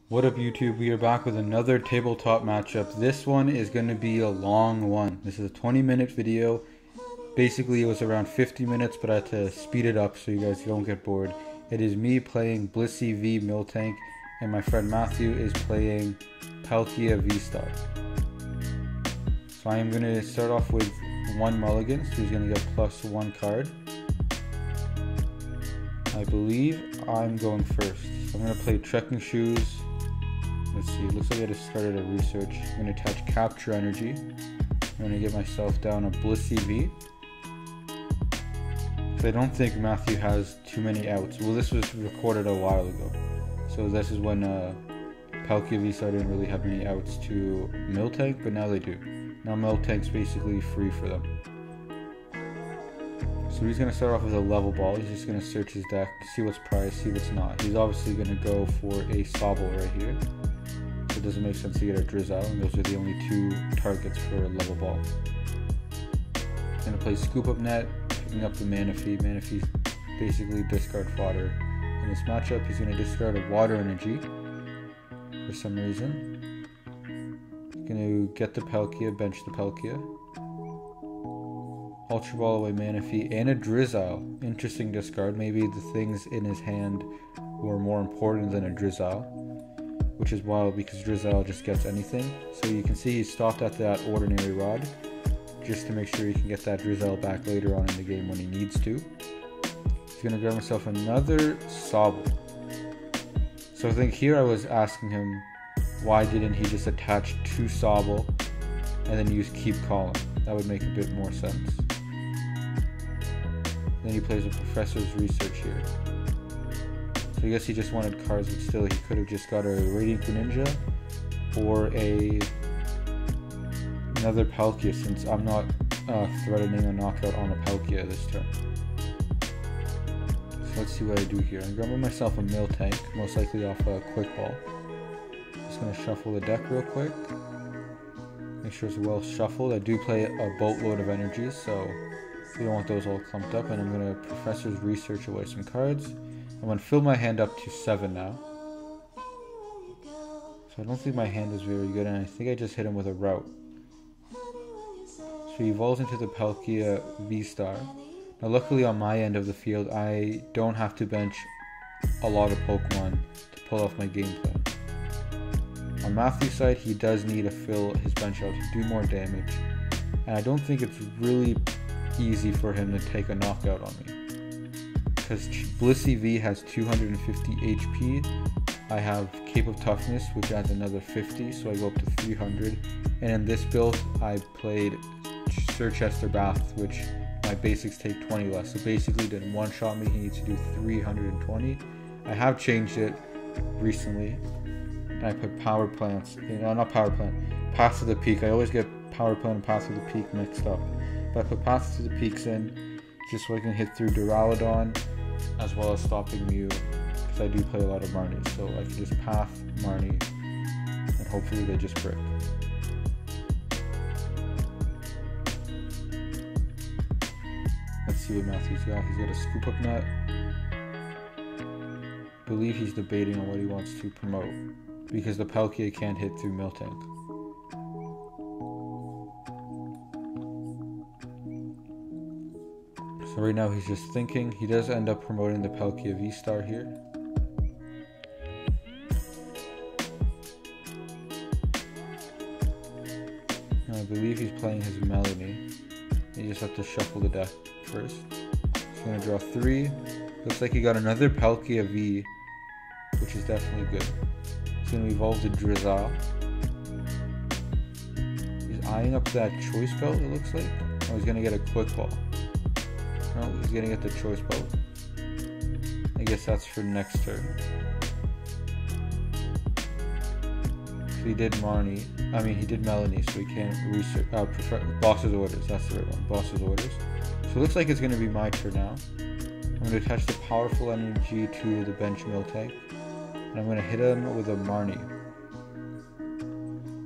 What up YouTube, we are back with another tabletop matchup. This one is going to be a long one. This is a 20-minute video. Basically it was around 50 minutes, but I had to speed it up so you guys don't get bored. It is me playing Blissey v Miltank, and my friend Matthew is playing Palkia vstar. So I am going to start off with one mulligan, so he's going to get plus one card. I believe I'm going first. So I'm going to play Trekking Shoes. Let's see, it looks like I just started a research. I'm going to attach Capture Energy. I'm going to get myself down a Blissey V. So I don't think Matthew has too many outs. Well, this was recorded a while ago. So this is when Palkia vstar didn't really have any outs to Miltank, but now they do. Now Miltank's basically free for them. So he's going to start off with a level ball. He's just going to search his deck, see what's prized, see what's not. He's obviously going to go for a Sobble right here. So it doesn't make sense to get a Drizzle, and those are the only two targets for a level ball. He's going to play Scoop Up Net, picking up the Manaphy. Manaphy's basically discard fodder. In this matchup, he's going to discard a Water Energy for some reason. He's going to get the Palkia, bench the Palkia. Ultra Ball away Manaphy and a Drizzle. Interesting discard. Maybe the things in his hand were more important than a Drizzle, which is wild because Drizzle just gets anything. So you can see he stopped at that Ordinary Rod just to make sure he can get that Drizzle back later on in the game when he needs to. He's going to grab himself another Sobble. So I think here I was asking him, why didn't he just attach two Sobble and then use Keep Calling? That would make a bit more sense. Then he plays a Professor's Research here. So I guess he just wanted cards, but still he could have just got a Radiant Greninja or another Palkia, since I'm not threatening a knockout on a Palkia this turn. So let's see what I do here. I'm grabbing myself a Miltank, most likely off a Quick Ball. Just going to shuffle the deck real quick. Make sure it's well shuffled. I do play a boatload of energies, so we don't want those all clumped up. And I'm going to Professor's Research away some cards. I'm going to fill my hand up to 7 now. So I don't think my hand is very good, and I think I just hit him with a Route. So he evolves into the Palkia vstar. Now luckily on my end of the field, I don't have to bench a lot of Pokemon to pull off my game plan. On Matthew's side, he does need to fill his bench out to do more damage, and I don't think it's really easy for him to take a knockout on me. Because Blissey V has 250 HP, I have Cape of Toughness, which adds another 50, so I go up to 300. And in this build, I played Sir Chester Bath, which my basics take 20 less. So basically, to one-shot me, he needs to do 320. I have changed it recently. And I put Power Plants, not Power Plant, Path to the Peak. I always get Power Plant and Path to the Peak mixed up. But I put Path to the Peaks in, just so I can hit through Duraludon, as well as stopping Mew, because I do play a lot of Marnie, so I can just Path Marnie, and hopefully they just brick. Let's see what Matthew's got. He's got a Scoop Up Net. I believe he's debating on what he wants to promote, because the Palkia can't hit through Miltank. So right now he's just thinking. He does end up promoting the Palkia vstar here. I believe he's playing his Melanie. You just have to shuffle the deck first. He's going to draw 3. Looks like he got another Palkia V, which is definitely good. He's going to evolve the Drizzle. He's eyeing up that Choice Belt, it looks like. Oh, he's going to get a Quick Ball. No, he's going to get the Choice Belt. I guess that's for next turn. So he did Marnie. I mean, he did Melanie, so he can't research. Boss's Orders, that's the right one. Boss's Orders. So it looks like it's going to be my turn now. I'm going to attach the Powerful Energy to the bench Miltank. And I'm going to hit him with a Marnie.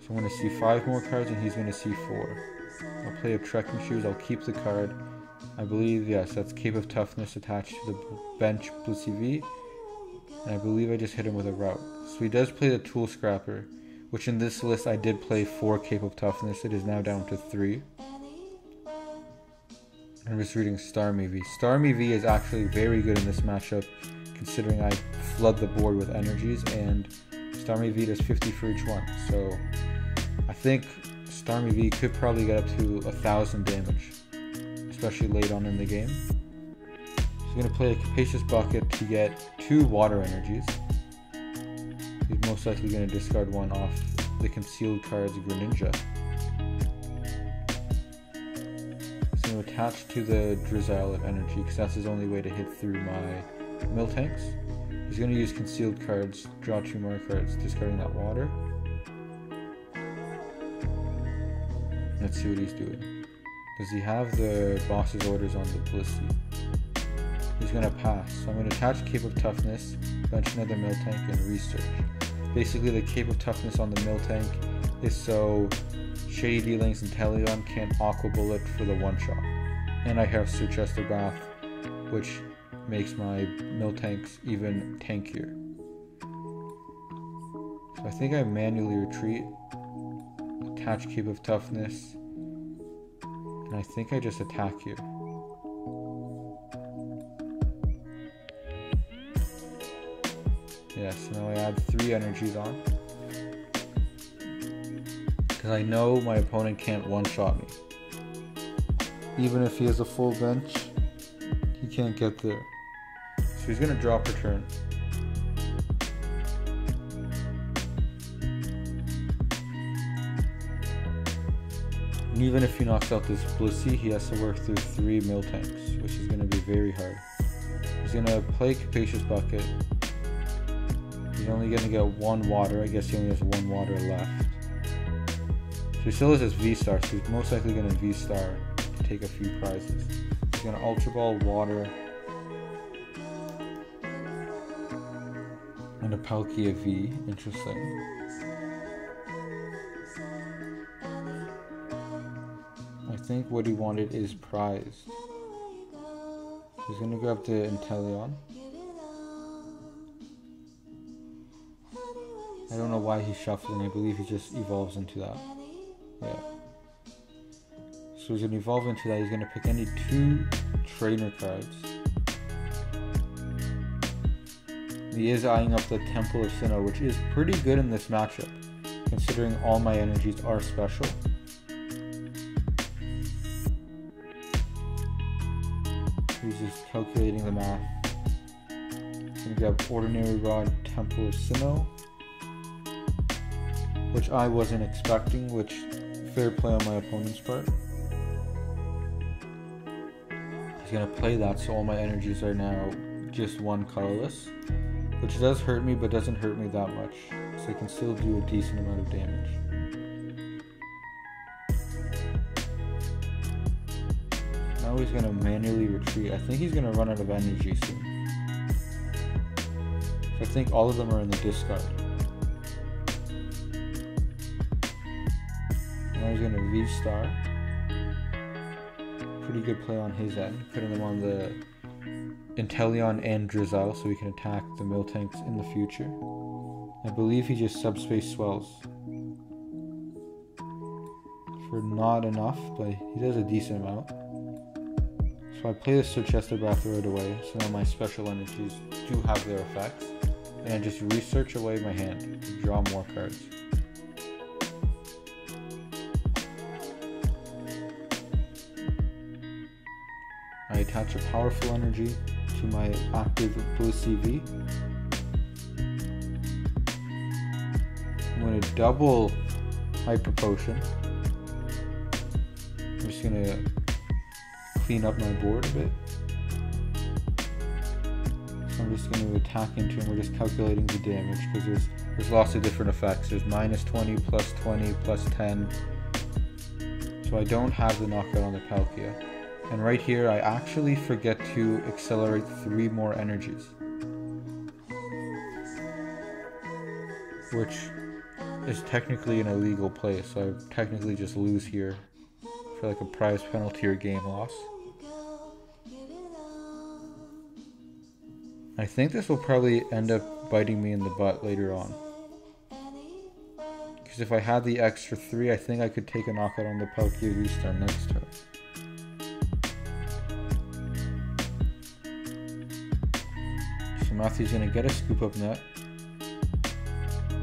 So I'm going to see 5 more cards, and he's going to see 4. I'll play a Trekking Shoes. I'll keep the card. I believe, yes, that's Cape of Toughness attached to the bench Blissey V. And I believe I just hit him with a route. So he does play the Tool Scrapper, which in this list I did play 4 Cape of Toughness. It is now down to 3. I'm just reading Starmie V. Starmie V is actually very good in this matchup, considering I flood the board with energies, and Starmie V does 50 for each one. So I think Starmie V could probably get up to 1,000 damage, especially late on in the game. So I'm going to play a Capacious Bucket to get 2 water energies. He's most likely going to discard one off the concealed card's Greninja. He's going to attach to the Drizzile of energy because that's his only way to hit through my Miltanks. He's going to use concealed cards, draw 2 more cards, discarding that water. Let's see what he's doing. Does he have the boss's orders on the Blissey? He's going to pass. So I'm going to attach Cape of Toughness, bench another Miltank, and research. Basically, the Cape of Toughness on the Miltank is so Shady Dealings and Teleon can't Aqua Bullet for the one-shot. And I have Surchester Bath, which makes my Miltanks even tankier. So I think I manually retreat, attach Cape of Toughness, and I think I just attack here. Yeah, so now I add 3 energies on. Because I know my opponent can't one-shot me. Even if he has a full bench, he can't get there. So he's going to drop return. And even if he knocks out this Blissey, he has to work through 3 Miltanks, which is going to be very hard. He's going to play Capacious Bucket. He's only going to get 1 water. I guess he only has 1 water left. So he still has his V-Star, so he's most likely going to V-Star to take a few prizes. He's going to Ultra Ball, Water, and a Palkia V. Interesting. I think what he wanted is prize. He's going to grab the Inteleon. I don't know why he's shuffling. I believe he just evolves into that. Yeah. So he's going to evolve into that. He's going to pick any 2 trainer cards. He is eyeing up the Temple of Sinnoh, which is pretty good in this matchup, considering all my energies are special. He's just calculating the math. He's going to grab Ordinary Rod, Temple of Sinnoh, which I wasn't expecting, which fair play on my opponent's part. He's going to play that, so all my energies are now just 1 colorless, which does hurt me, but doesn't hurt me that much, so I can still do a decent amount of damage. Now he's going to manually retreat. I think he's going to run out of energy soon. So I think all of them are in the discard. Now he's going to V-Star. Pretty good play on his end, putting them on the Inteleon and Drizzile so we can attack the Miltanks in the future. I believe he just Subspace Swells for not enough, but he does a decent amount. So I play the Surchester Bath right away, so now my special energies do have their effects, and I just research away my hand to draw more cards. I attach a powerful energy to my active Blissey V. I'm going to double Hyper Potion. I'm just going to clean up my board a bit. So I'm just going to attack into him. We're just calculating the damage because there's lots of different effects. There's minus 20, plus 20, plus 10. So I don't have the knockout on the Palkia. And right here, I actually forget to accelerate 3 more energies, which is technically an illegal play, so I technically just lose here for like a prize penalty or game loss. I think this will probably end up biting me in the butt later on. Because if I had the extra 3, I think I could take a knockout on the Palkia vstar next turn. So Matthew's going to get a scoop up net.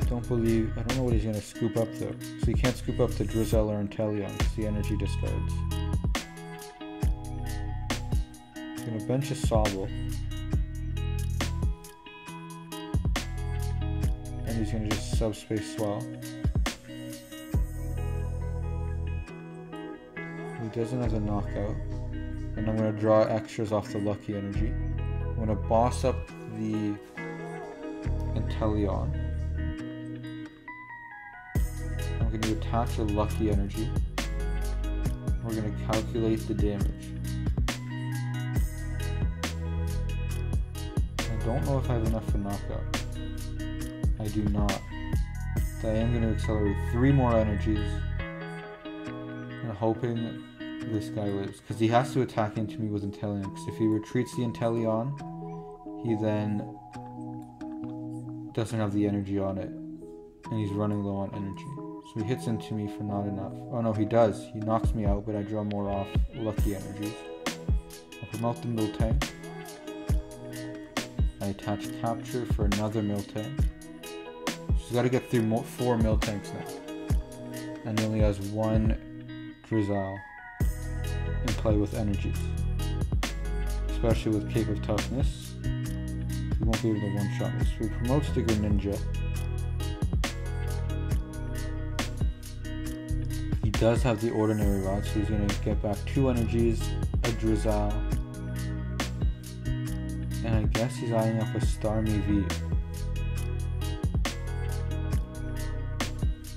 I don't know what he's going to scoop up though. So he can't scoop up the Drizzle or Inteleon because the energy discards. He's going to bench a Sobble. And he's going to just subspace Swell. He doesn't have the knockout. And I'm going to draw extras off the Lucky Energy. I'm going to boss up the Inteleon. I'm going to attach a Lucky Energy. We're going to calculate the damage. I don't know if I have enough for knockout. I do not. So I am going to accelerate 3 more energies. And hoping this guy lives. Because he has to attack into me with Inteleon. Because if he retreats the Inteleon, he then doesn't have the energy on it. And he's running low on energy. So he hits into me for not enough. Oh no, he does. He knocks me out, but I draw more off Lucky Energies. I promote the Miltank. I attach Capture for another Miltank. He's got to get through 4 Miltanks now. And he only has 1 Drizzle in play with energies. Especially with Cape of Toughness. He won't be able to one-shot me. So he promotes the Greninja. He does have the ordinary route, so he's going to get back 2 energies, a Drizzle, and I guess he's eyeing up a Starmie V.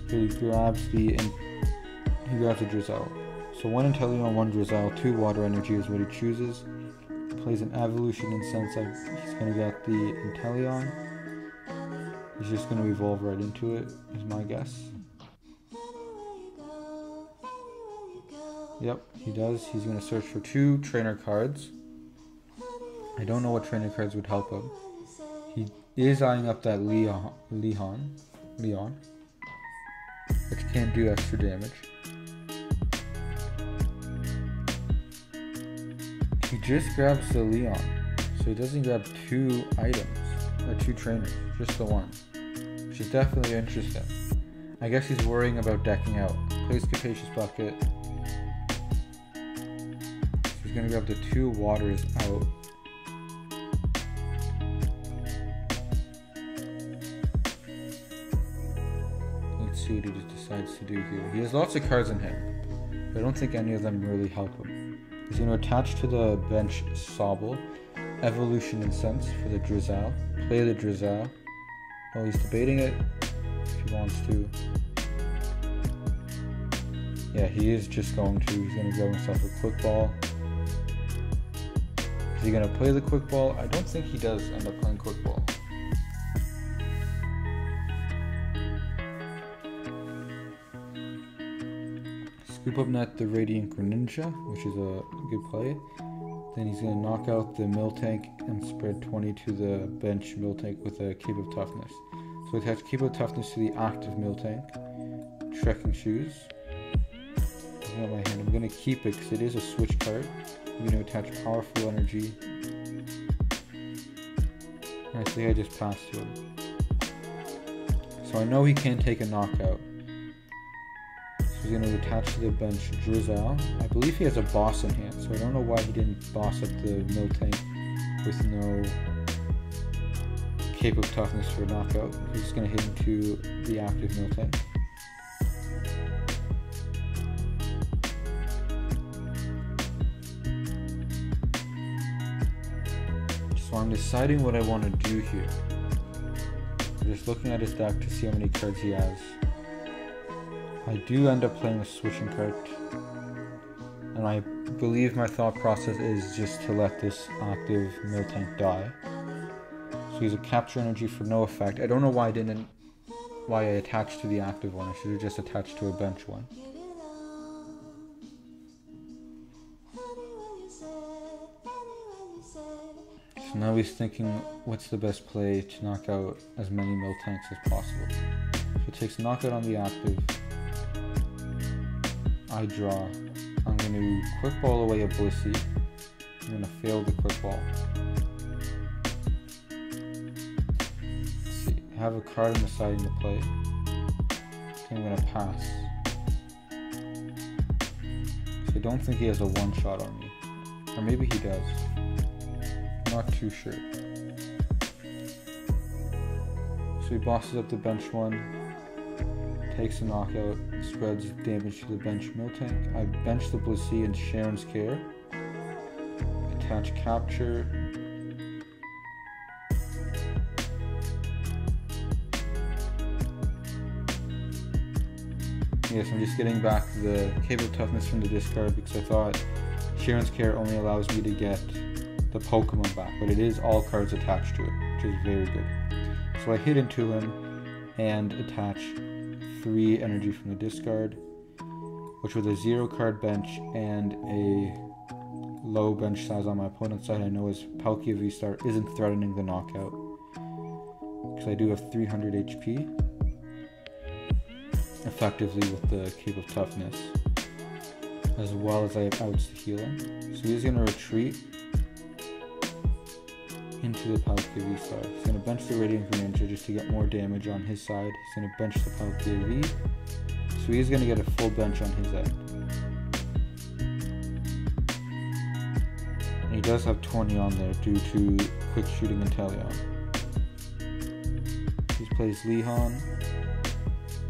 He grabs the Drizzle. So 1 Inteleon, 1 Drizzle, 2 Water Energy is what he chooses. Plays an Evolution Incense. He's going to get the Inteleon. He's just going to evolve right into it, is my guess. Yep, he does. He's going to search for 2 trainer cards. I don't know what trainer cards would help him. He is eyeing up that Leon, which can do extra damage. He just grabs the Leon, so he doesn't grab 2 items, or 2 trainers, just the 1, which is definitely interesting. I guess he's worrying about decking out. Plays Capacious Bucket. He's going to grab the 2 waters out. Let's see what he just decides to do here. He has lots of cards in hand, but I don't think any of them really help him. He's going to attach to the bench Sobble, Evolution Incense for the Drizzle, play the Drizzle. Oh, he's debating it if he wants to. Yeah, he is just going to. He's going to grab himself a Quick Ball. Is he going to play the Quick Ball? I don't think he does end up playing Quick Ball. Scoop up net the Radiant Greninja, which is a good play. Then he's going to knock out the Miltank and spread 20 to the bench Miltank with a Cape of Toughness. So we attach Cape of Toughness to the active Miltank. Trekking Shoes. Looking at my hand, I'm going to keep it because it is a switch card. I'm going to attach Powerful Energy. And I think I just passed to him. So I know he can't take a knockout. So he's going to attach to the bench Drizzle. I believe he has a boss in hand, so I don't know why he didn't boss up the Miltank with no Cape of Toughness for a knockout. He's just going to hit into the active Miltank. So I'm deciding what I want to do here. I'm just looking at his deck to see how many cards he has. I do end up playing a switching card, and I believe my thought process is just to let this active Miltank die. So he's a Capture Energy for no effect. I don't know why I attached to the active one. I should have just attached to a bench one. So now he's thinking, what's the best play to knock out as many Miltanks as possible. So he takes knockout on the active. I draw. I'm going to quick ball away a Blissey. I'm going to fail the quick ball. Let's see. I have a card on the side to play. So I'm going to pass. So I don't think he has a one shot on me. Or maybe he does. Not too sure. So he bosses up the bench one, takes a knockout, spreads damage to the bench Miltank. I bench the Blissey and Sharon's Care. Attach capture. Yes, I'm just getting back the Cable Toughness from the discard because I thought Sharon's Care only allows me to get the Pokemon back, but it is all cards attached to it, which is very good. So I hit into him and attach 3 energy from the discard, which with a 0 card bench and a low bench size on my opponent's side, I know his Palkia vstar isn't threatening the knockout because I do have 300 HP effectively with the Cape of Toughness, as well as I have outs to heal him. So he's going to retreat into the Palkia vstar. He's going to bench the Radiant Greninja just to get more damage on his side. He's going to bench the Palkia V. So he's going to get a full bench on his end. And he does have 20 on there due to quick shooting Inteleon. He plays Lehon.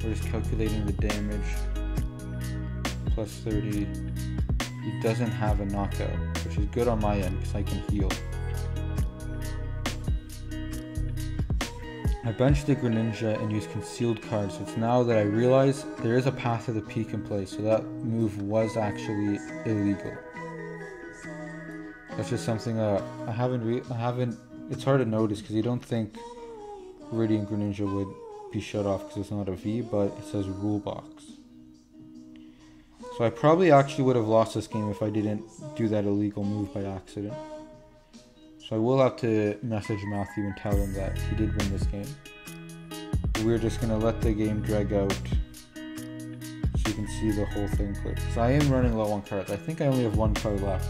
We're just calculating the damage. Plus 30. He doesn't have a knockout, which is good on my end because I can heal. I benched the Greninja and used concealed cards, so it's now that I realize there is a path to the peak in play, so that move was actually illegal. That's just something I haven't, it's hard to notice because you don't think Radiant Greninja would be shut off because it's not a V, but it says rule box. So I probably actually would have lost this game if I didn't do that illegal move by accident. So I will have to message Matthew and tell him that he did win this game. We're just going to let the game drag out so you can see the whole thing clear. So I am running low on cards. I think I only have 1 card left.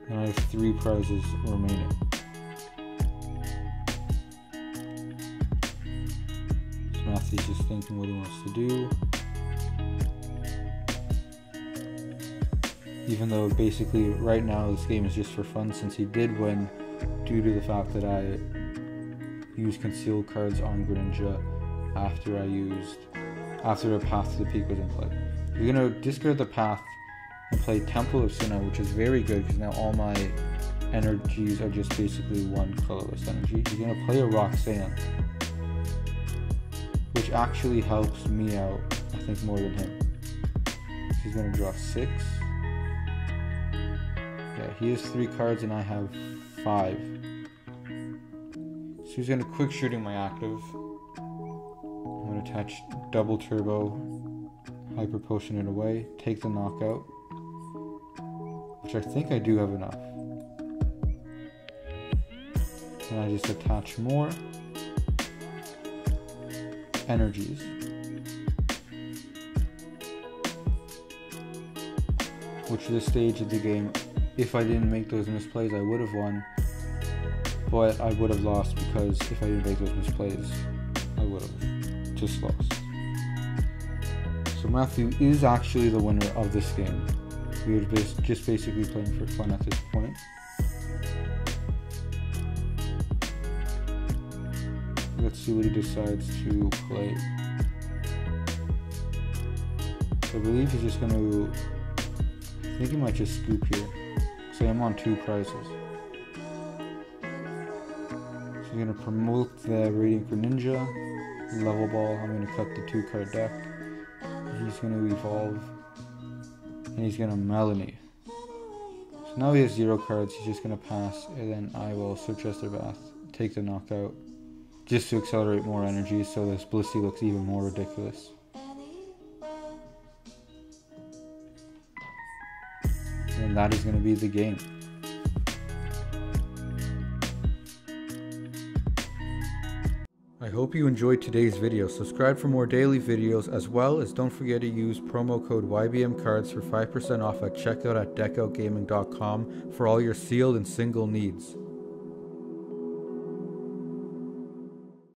And I have 3 prizes remaining. So Matthew's just thinking what he wants to do. Even though basically right now this game is just for fun since he did win due to the fact that I used concealed cards on Greninja after a path to the peak was in play. You're going to discard the path and play Temple of Sinnoh, which is very good because now all my energies are just basically 1 colorless energy. You're going to play a Roxanne, which actually helps me out, I think, more than him. So he's going to draw 6. Yeah, he has 3 cards and I have 5. So he's going to quick shooting my active. I'm going to attach double turbo, hyper potion it away, take the knockout, which I think I do have enough. And I just attach more energies. Which at this stage of the game, if I didn't make those misplays, I would have won, but I would have lost because if I didn't make those misplays, I would have just lost. So Matthew is actually the winner of this game. We were just basically playing for fun at this point. Let's see what he decides to play. So I believe he's just going to, I think he might just scoop here. So I'm on 2 prizes. So I'm going to promote the Radiant Greninja, level ball. I'm going to cut the 2 card deck. He's going to evolve, and he's going to Melanie. So now he has 0 cards. He's just going to pass, and then I will search Esther Bath, take the knockout, just to accelerate more energy. So this Blissey looks even more ridiculous. And and that is going to be the game. I hope you enjoyed today's video. Subscribe for more daily videos, as well as don't forget to use promo code YBMcards for 5% off at checkout at deckoutgaming.com for all your sealed and single needs.